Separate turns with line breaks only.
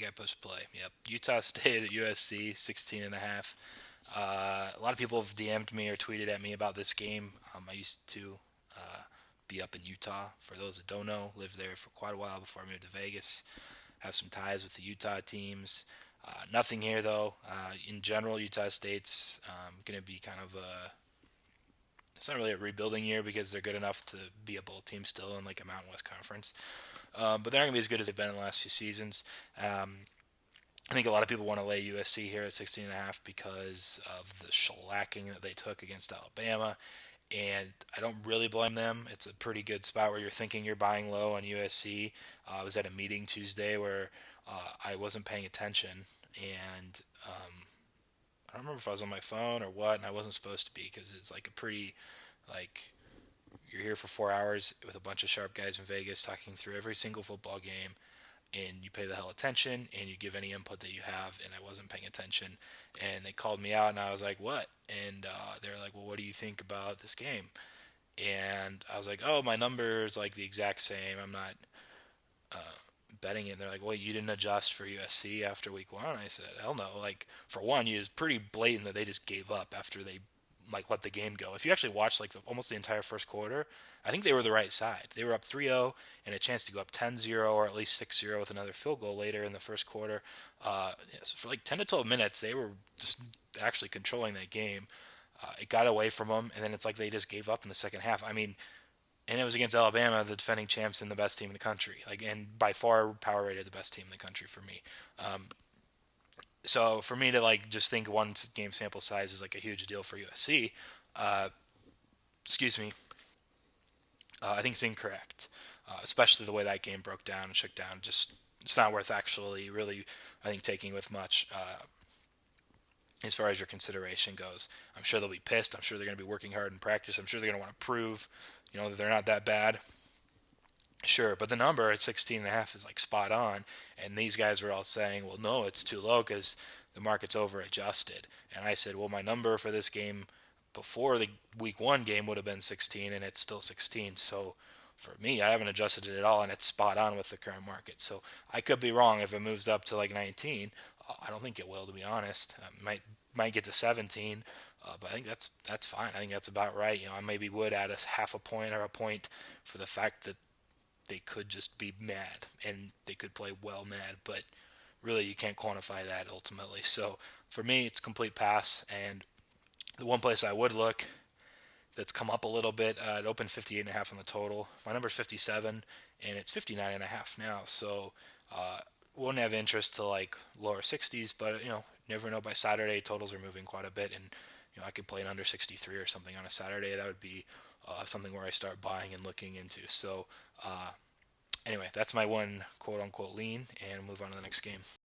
got pushed play. Yep. Utah State at USC, 16 and a half. A lot of people have DM'd me or tweeted at me about this game. I used to be up in Utah. For those that don't know, lived there for quite a while before I moved to Vegas. Have some ties with the Utah teams. Nothing here though. In general, Utah State's going to be kind of a. It's not really a rebuilding year because they're good enough to be a bowl team still in like a Mountain West Conference. But they're not going to be as good as they've been in the last few seasons. I think a lot of people want to lay USC here at 16 and a half because of the shellacking that they took against Alabama. And I don't really blame them. It's a pretty good spot where you're thinking you're buying low on USC. I was at a meeting Tuesday where I wasn't paying attention, and I don't remember if I was on my phone or what, and I wasn't supposed to be because it's like a pretty, like, you're here for 4 hours with a bunch of sharp guys in Vegas talking through every single football game, and you pay the hell attention and you give any input that you have, and I wasn't paying attention, and they called me out, and I was like, what? And they were like, well, what do you think about this game? And I was like, oh, my number is like the exact same. I'm not uh, betting it. And they're like, well, you didn't adjust for USC after week one. I said, hell no. Like, for one, it's pretty blatant that they just gave up after they like let the game go. If you actually watch like almost the entire first quarter, I think they were the right side. They were up 3-0 and a chance to go up 10-0 or at least 6-0 with another field goal later in the first quarter. So for like 10 to 12 minutes, they were just actually controlling that game. It got away from them, and then it's like they just gave up in the second half. I mean, and it was against Alabama, the defending champs and the best team in the country, like, and by far power rated the best team in the country for me. Um, so for me to like just think one game sample size is like a huge deal for USC, uh, excuse me, I think it's incorrect, especially the way that game broke down and shook down. Just it's not worth actually really, I think, taking with much as far as your consideration goes. I'm sure they'll be pissed. I'm sure they're going to be working hard in practice. I'm sure they're going to want to prove, that they're not that bad. Sure, but the number at 16 and a half is like spot on. And these guys were all saying, well, no, it's too low because the market's over adjusted. And I said, well, my number for this game before the week one game would have been 16, and it's still 16. So for me, I haven't adjusted it at all, and it's spot on with the current market. So I could be wrong if it moves up to like 19. I don't think it will, to be honest. Might get to 17, but I think that's fine. I think that's about right. I maybe would add a half a point or a point for the fact that they could just be mad and they could play well mad, but really you can't quantify that ultimately. So for me, it's complete pass. And the one place I would look that's come up a little bit, it opened 58 and a half on the total. My number is 57, and it's 59 and a half now. So wouldn't have interest to like lower 60s, but never know. By Saturday, totals are moving quite a bit, and I could play an under 63 or something on a Saturday. That would be something where I start buying and looking into. So anyway, that's my one quote unquote lean, and move on to the next game.